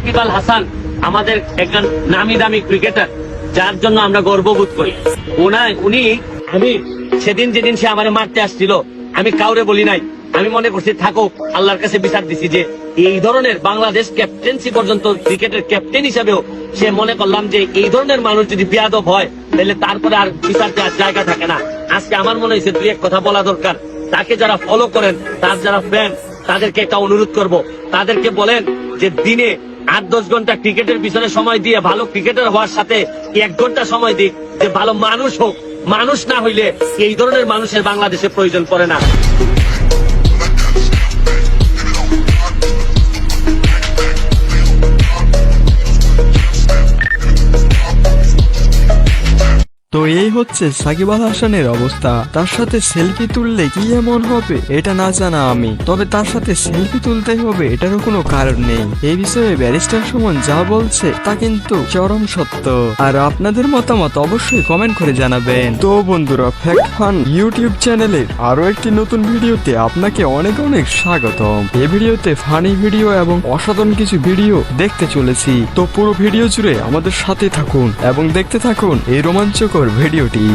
সাকিব আল হাসান আমাদের একজন নামি দামি ক্রিকেটার, যার জন্য আমরা গর্ববোধ করি। উনি আমি সেদিন যেদিন সে আমারে মারতে আসছিল, আমি কাউরে বলি নাই, আমি মনে করছি থাকুক, আল্লাহর কাছে বিচার দিছি যে এই ধরনের বাংলাদেশ ক্যাপ্টেন্সি পর্যন্ত ক্রিকেটের ক্যাপ্টেন হিসাবেও সে মনে করলাম যে এই ধরনের মানুষ যদি বেয়াদব হয় তাহলে তারপরে আর বিচার দেওয়ার জায়গা থাকে না। আজকে আমার মনে হয়েছে দুই এক কথা বলা দরকার। তাকে যারা ফলো করেন, তার যারা ফ্যান, তাদেরকে একটা অনুরোধ করব, তাদেরকে বলেন যে দিনে 8-10 ঘন্টা ক্রিকেটের পিছনে সময় দিয়ে ভালো ক্রিকেটার হওয়ার সাথে 1 ঘন্টা সময় দিক, যে ভালো মানুষ হোক। মানুষ না হইলে এই ধরনের মানুষের বাংলাদেশে প্রয়োজন পড়ে না। তো এই হচ্ছে সাকিব আল হাসানের অবস্থা। তার সাথে সেলফি তুললে কি এমন হবে এটা না জানা আমি, তবে তার সাথে সেলফি তুলতেই হবে এটারও কোনো কারণ নেই। এই বিষয়ে ব্যারিস্টার সুমন যা বলছে তা কিন্তু চরম সত্য। আর আপনাদের মতামত অবশ্যই কমেন্ট করে জানাবেন। তো বন্ধুরা, ফ্যাক্ট ফান ইউটিউব চ্যানেলের আরো একটি নতুন ভিডিওতে আপনাকে অনেক অনেক স্বাগতম। এই ভিডিওতে ফানি ভিডিও এবং অসাধারণ কিছু ভিডিও দেখতে চলেছি। তো পুরো ভিডিও জুড়ে আমাদের সাথে থাকুন এবং দেখতে থাকুন এই রোমাঞ্চকর ভিডিওটি।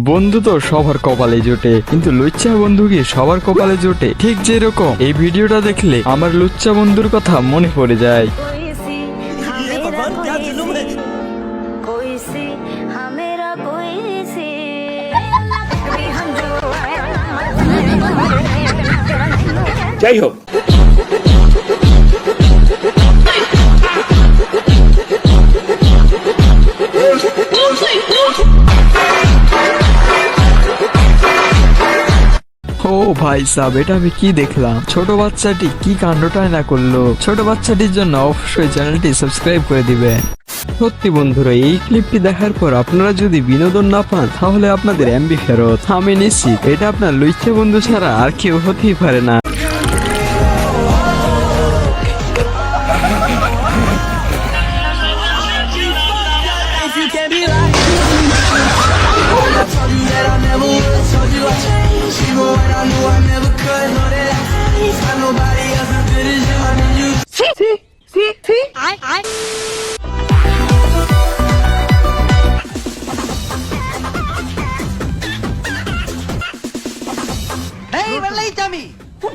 বন্ধু তো সবার কপালে জোটে, কিন্তু লুচ্চা বন্ধু কি সবার কপালে জোটে? ঠিক যেরকম এই ভিডিওটা দেখলে আমার লুচ্চা বন্ধুর কথা মনে পড়ে যায়। যাই হোক, ও ভাই সাহেব, এটা আমি কি দেখলাম? ছোট বাচ্চাটি কি কাণ্ডটাই না করলো। ছোট বাচ্চাটির জন্য অবশ্যই চ্যানেলটি সাবস্ক্রাইব করে দিবেন। সত্যি বন্ধুরা, এই ক্লিপটি দেখার পর আপনারা যদি বিনোদন না পান তাহলে আপনাদের এমবি ফেরত। আমি নিশ্চিত এটা আপনার লুচ্চা বন্ধু ছাড়া আর কেউ হতেই পারে না।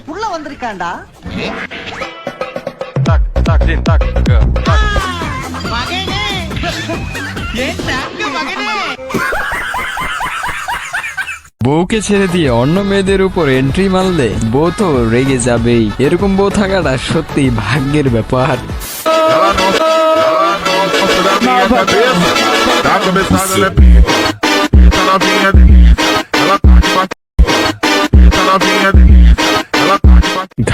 புள்ள வந்திருக்காண்டா. বউকে ছেড়ে দিয়ে অন্য মেয়েদের উপর এন্ট্রি মারলে বউ তো রেগে যাবেই। এরকম বউ থাকাটা সত্যি ভাগ্যের ব্যাপার।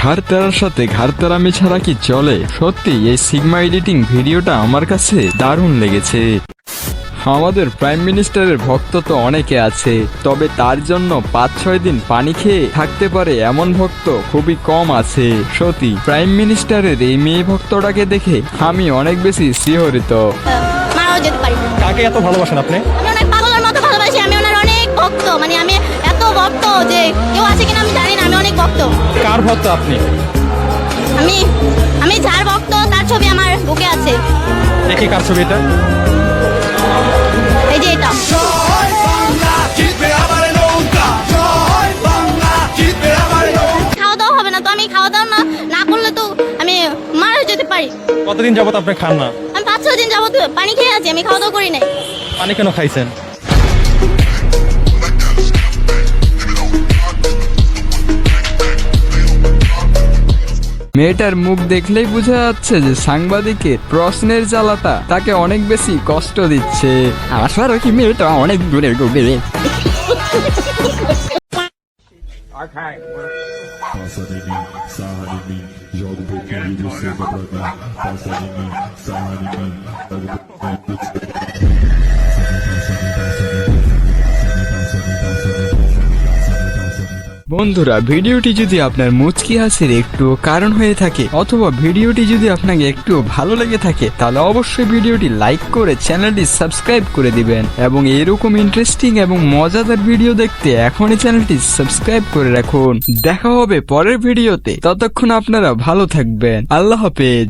ঘাড় তেরার সাথে ঘাড় তেরামি ছাড়া কি চলে? সত্যি এই সিগমা এডিটিং ভিডিওটা আমার কাছে দারুণ লেগেছে। আমাদের প্রাইম মিনিস্টারের ভক্ত তো অনেকে আছে, তবে তার জন্য 5-6 দিন পানি খেয়ে থাকতে পারে এমন ভক্ত খুবই কম আছে। সত্যি প্রাইম মিনিস্টারের এই মেয়ে ভক্তটাকে দেখে আমি অনেক বেশি শিহরিত। কাকে এত ভালোবাসেন আপনি? আমি অনেক পাগলের মতো ভালোবাসি। আমি ওনার অনেক ভক্ত, মানে আমি এত ভক্ত যে কেউ আছে কিনা আমি জানি না। আমি অনেক ভক্ত। কার ভক্ত আপনি? আমি যার ভক্ত তার ছবি আমার বুকে আছে। দেখি কার ছবি এটা? এই যে এটা। খাওয়া দাওয়া হবে না তো, আমি খাওয়া দাওয়া না করলে তো আমি মারা যেতে পারি। কতদিন যাবত আপনি খান না? আমি 5-6 দিন যাবত পানি খেয়ে আছি, আমি খাওয়া দাওয়া করি নাই। পানি কেন খাইছেন? মেয়েটার মুখ দেখলেই বোঝা যাচ্ছে যে সাংবাদিকের প্রশ্নের জ্বালাটা তাকে অনেক বেশি কষ্ট দিচ্ছে। আসার কি মেয়েটা অনেক দূরে ডুবে। বন্ধুরা, ভিডিওটি যদি আপনার মুচকি হাসির একটু কারণ হয়ে থাকে অথবা ভিডিওটি যদি আপনাকে একটু ভালো লেগে থাকে তাহলে অবশ্যই ভিডিওটি লাইক করে চ্যানেলটি সাবস্ক্রাইব করে দিবেন এবং এরকম ইন্টারেস্টিং এবং মজাদার ভিডিও দেখতে এখনই চ্যানেলটি সাবস্ক্রাইব করে রাখুন। দেখা হবে পরের ভিডিওতে, ততক্ষণ আপনারা ভালো থাকবেন। আল্লাহ হাফেজ।